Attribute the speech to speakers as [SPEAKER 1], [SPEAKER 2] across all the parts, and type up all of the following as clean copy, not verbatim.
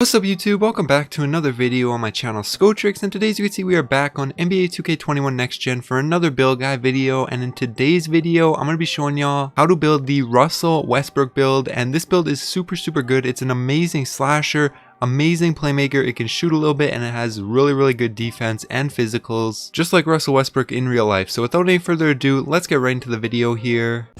[SPEAKER 1] What's up YouTube, welcome back to another video on my channel Skotrix, and today as you can see we are back on NBA 2K21 Next Gen for another build guide video. And in today's video I'm going to be showing y'all how to build the Russell Westbrook build, and this build is super good. It's an amazing slasher, amazing playmaker, it can shoot a little bit, and it has really good defense and physicals just like Russell Westbrook in real life. So without any further ado, let's get right into the video here.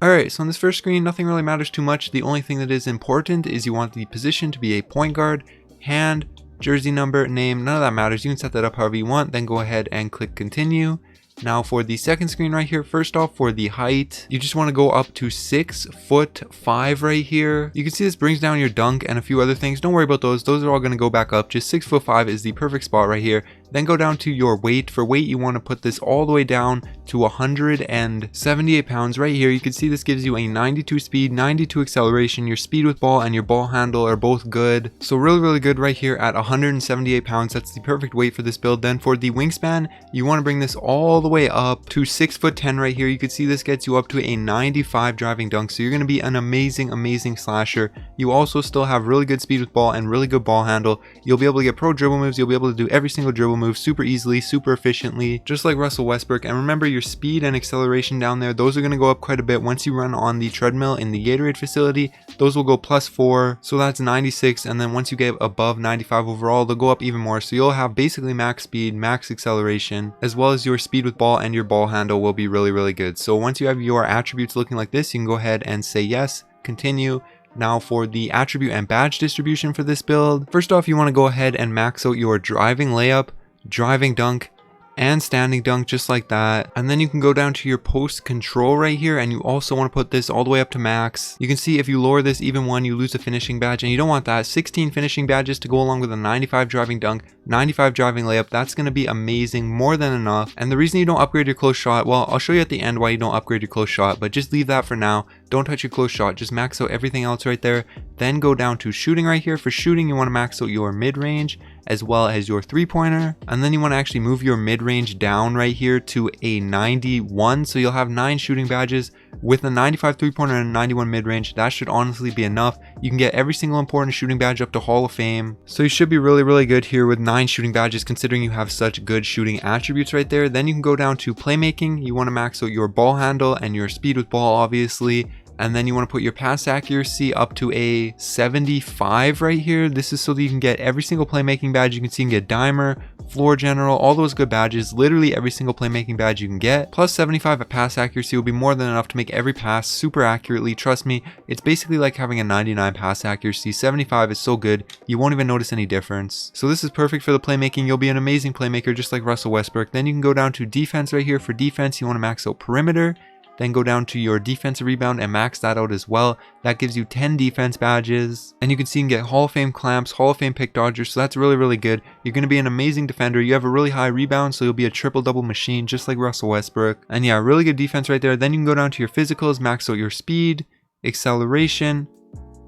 [SPEAKER 1] Alright, so on this first screen, nothing really matters too much. The only thing that is important is you want the position to be a point guard, hand, jersey number, name, none of that matters. You can set that up however you want, then go ahead and click continue. Now for the second screen right here, first off for the height, you just want to go up to 6'5" right here. You can see this brings down your dunk and a few other things. Don't worry about those are all going to go back up. Just 6'5" is the perfect spot right here. Then go down to your weight. For weight, you want to put this all the way down to 178 pounds right here. You can see this gives you a 92 speed, 92 acceleration. Your speed with ball and your ball handle are both good. So really good right here at 178 pounds. That's the perfect weight for this build. Then for the wingspan, you want to bring this all the way up to 6'10" right here. You can see this gets you up to a 95 driving dunk. So you're going to be an amazing slasher. You also still have really good speed with ball and really good ball handle. You'll be able to get pro dribble moves. You'll be able to do every single dribble move super easily, super efficiently, just like Russell Westbrook. And remember, your speed and acceleration down there, those are going to go up quite a bit once you run on the treadmill in the Gatorade facility. Those will go +4, so that's 96, and then once you get above 95 overall, they'll go up even more. So you'll have basically max speed, max acceleration, as well as your speed with ball and your ball handle will be really good. So once you have your attributes looking like this, you can go ahead and say yes, continue. Now for the attribute and badge distribution for this build, first off you want to go ahead and max out your driving layup, driving dunk, and standing dunk just like that. And then you can go down to your post control right here, and you also want to put this all the way up to max. You can see if you lower this even one, you lose a finishing badge, and you don't want that. 16 finishing badges to go along with a 95 driving dunk, 95 driving layup. That's going to be amazing, more than enough. And the reason you don't upgrade your close shot, well, I'll show you at the end why you don't upgrade your close shot, but just leave that for now. Don't touch your close shot, just max out everything else right there. Then go down to shooting right here. For shooting, you want to max out your mid-range as well as your three-pointer, and then you want to actually move your mid-range down right here to a 91, so you'll have 9 shooting badges with a 95 three-pointer and a 91 mid-range. That should honestly be enough. You can get every single important shooting badge up to Hall of Fame, so you should be really good here with 9 shooting badges considering you have such good shooting attributes right there. Then you can go down to playmaking. You want to max out your ball handle and your speed with ball, obviously. And then you want to put your pass accuracy up to a 75 right here. This is so that you can get every single playmaking badge. You can see you can get dimer, floor general, all those good badges, literally every single playmaking badge you can get. Plus 75 at pass accuracy will be more than enough to make every pass super accurately. Trust me, it's basically like having a 99 pass accuracy. 75 is so good, you won't even notice any difference. So this is perfect for the playmaking. You'll be an amazing playmaker just like Russell Westbrook. Then you can go down to defense right here. For defense, you want to max out perimeter. Then go down to your defensive rebound and max that out as well. That gives you 10 defense badges. And you can see you can get Hall of Fame clamps, Hall of Fame pick dodgers, so that's really good. You're going to be an amazing defender. You have a really high rebound, so you'll be a triple-double machine just like Russell Westbrook. And yeah, really good defense right there. Then you can go down to your physicals, max out your speed, acceleration,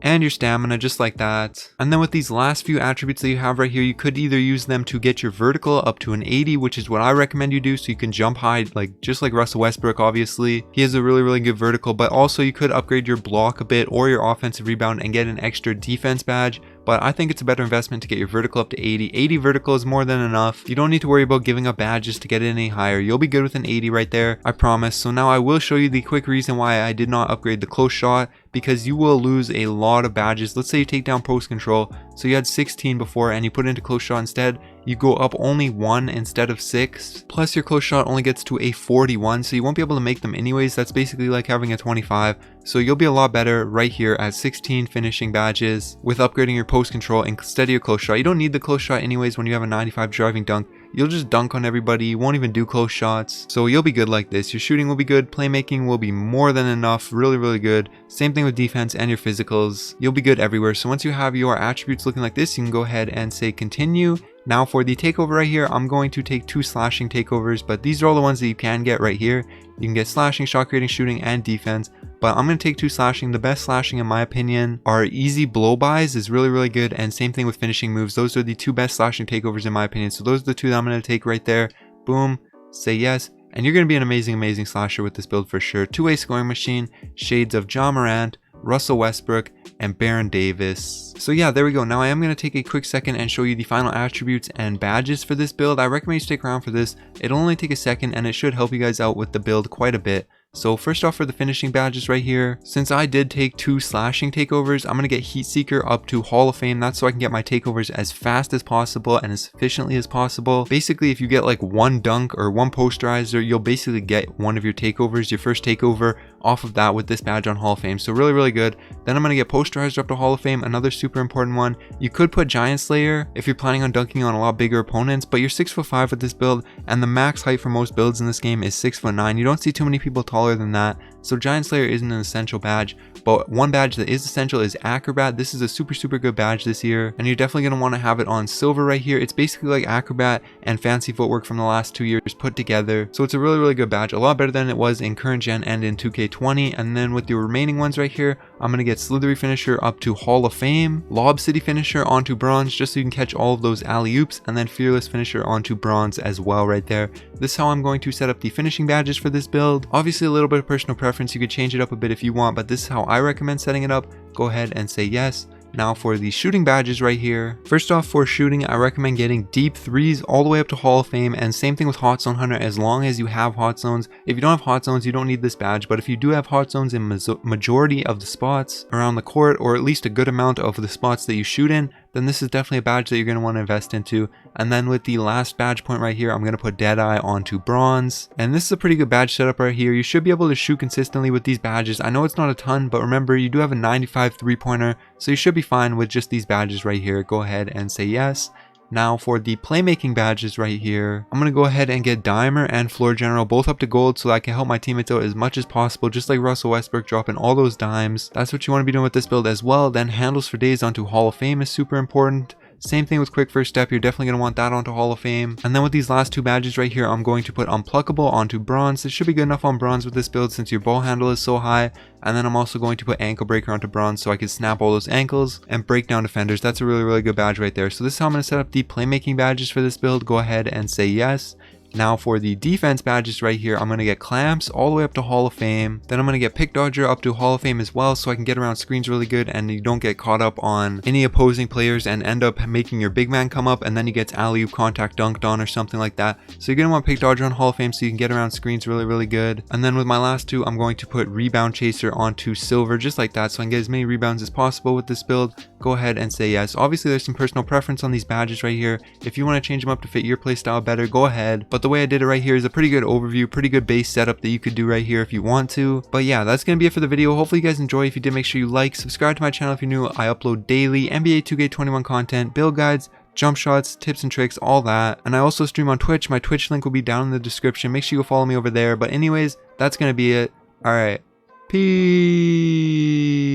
[SPEAKER 1] and your stamina just like that. And then with these last few attributes that you have right here, you could either use them to get your vertical up to an 80, which is what I recommend you do, so you can jump high, like just like Russell Westbrook. Obviously he has a really good vertical, but also you could upgrade your block a bit or your offensive rebound and get an extra defense badge. But I think it's a better investment to get your vertical up to 80. 80 vertical is more than enough. You don't need to worry about giving up badges to get it any higher. You'll be good with an 80 right there, I promise. So now I will show you the quick reason why I did not upgrade the close shot, because you will lose a lot of badges. Let's say you take down post control, so you had 16 before and you put it into close shot instead. You go up only 1 instead of 6. Plus your close shot only gets to a 41, so you won't be able to make them anyways. That's basically like having a 25. So you'll be a lot better right here at 16 finishing badges with upgrading your post control instead of your close shot. You don't need the close shot anyways when you have a 95 driving dunk. You'll just dunk on everybody. You won't even do close shots. So you'll be good like this. Your shooting will be good. Playmaking will be more than enough. Really good. Same thing with defense and your physicals. You'll be good everywhere. So once you have your attributes looking like this, you can go ahead and say continue. Now for the takeover right here, I'm going to take 2 slashing takeovers, but these are all the ones that you can get right here. You can get slashing, shot creating, shooting, and defense, but I'm going to take 2 slashing. The best slashing in my opinion are easy blow-bys is really good, and same thing with finishing moves. Those are the 2 best slashing takeovers in my opinion, so those are the 2 that I'm going to take right there. Boom, say yes, and you're going to be an amazing slasher with this build for sure. Two-way scoring machine, shades of Morant, Russell Westbrook, and Baron Davis. So yeah, there we go. Now I am going to take a quick second and show you the final attributes and badges for this build. I recommend you stick around for this. It'll only take a second and it should help you guys out with the build quite a bit. So first off, for the finishing badges right here, since I did take 2 slashing takeovers, I'm going to get Heat Seeker up to Hall of Fame. That's so I can get my takeovers as fast as possible and as efficiently as possible. Basically, if you get like 1 dunk or 1 posterizer, you'll basically get one of your takeovers, your first takeover off of that with this badge on Hall of Fame. So really good. Then I'm going to get posterizer up to Hall of Fame, another super important one. You could put Giant Slayer if you're planning on dunking on a lot bigger opponents, but you're 6'5" with this build, and the max height for most builds in this game is 6'9". You don't see too many people taller than that, so Giant Slayer isn't an essential badge. But one badge that is essential is Acrobat. This is a super good badge this year, and you're definitely going to want to have it on silver right here. It's basically like Acrobat and Fancy Footwork from the last 2 years put together, so it's a really good badge, a lot better than it was in current gen and in 2K20. And then with the remaining ones right here, I'm going to get Slithery Finisher up to Hall of Fame, Lob City Finisher onto Bronze just so you can catch all of those alley-oops, and then Fearless Finisher onto Bronze as well right there. This is how I'm going to set up the finishing badges for this build. Obviously a little bit of personal preference, you could change it up a bit if you want, but this is how I recommend setting it up. Go ahead and say yes. Now for the shooting badges right here. First off, for shooting, I recommend getting deep threes all the way up to Hall of Fame, and same thing with Hot Zone Hunter as long as you have hot zones. If you don't have hot zones, you don't need this badge, but if you do have hot zones in majority of the spots around the court, or at least a good amount of the spots that you shoot in, then this is definitely a badge that you're going to want to invest into. And then with the last badge point right here, I'm going to put Deadeye onto Bronze. And this is a pretty good badge setup right here. You should be able to shoot consistently with these badges. I know it's not a ton, but remember, you do have a 95 3-pointer, so you should be fine with just these badges right here. Go ahead and say yes. Now for the playmaking badges right here, I'm going to go ahead and get Dimer and Floor General both up to gold so that I can help my teammates out as much as possible, just like Russell Westbrook dropping all those dimes. That's what you want to be doing with this build as well. Then Handles for Days onto Hall of Fame is super important. Same thing with Quick First Step, you're definitely going to want that onto Hall of Fame. And then with these last 2 badges right here, I'm going to put Unpluckable onto Bronze. This should be good enough on Bronze with this build since your ball handle is so high. And then I'm also going to put Ankle Breaker onto Bronze so I can snap all those ankles and break down defenders. That's a really good badge right there. So this is how I'm going to set up the playmaking badges for this build. Go ahead and say yes. Now for the defense badges right here, I'm going to get Clamps all the way up to Hall of Fame. Then I'm going to get Pick Dodger up to Hall of Fame as well so I can get around screens really good and you don't get caught up on any opposing players and end up making your big man come up and then he gets alley-oop contact dunked on or something like that. So you're going to want Pick Dodger on Hall of Fame so you can get around screens really good. And then with my last 2, I'm going to put Rebound Chaser onto Silver just like that so I can get as many rebounds as possible with this build. Go ahead and say yes. Obviously there's some personal preference on these badges right here. If you want to change them up to fit your playstyle better, go ahead. But the way I did it right here is a pretty good overview, pretty good base setup that you could do right here if you want to. But yeah, that's going to be it for the video. Hopefully you guys enjoy. If you did, make sure you like, subscribe to my channel if you're new. I upload daily NBA 2K21 content, build guides, jump shots, tips and tricks, all that. And I also stream on Twitch. My Twitch link will be down in the description. Make sure you go follow me over there. But anyways, that's going to be it. Alright, peace.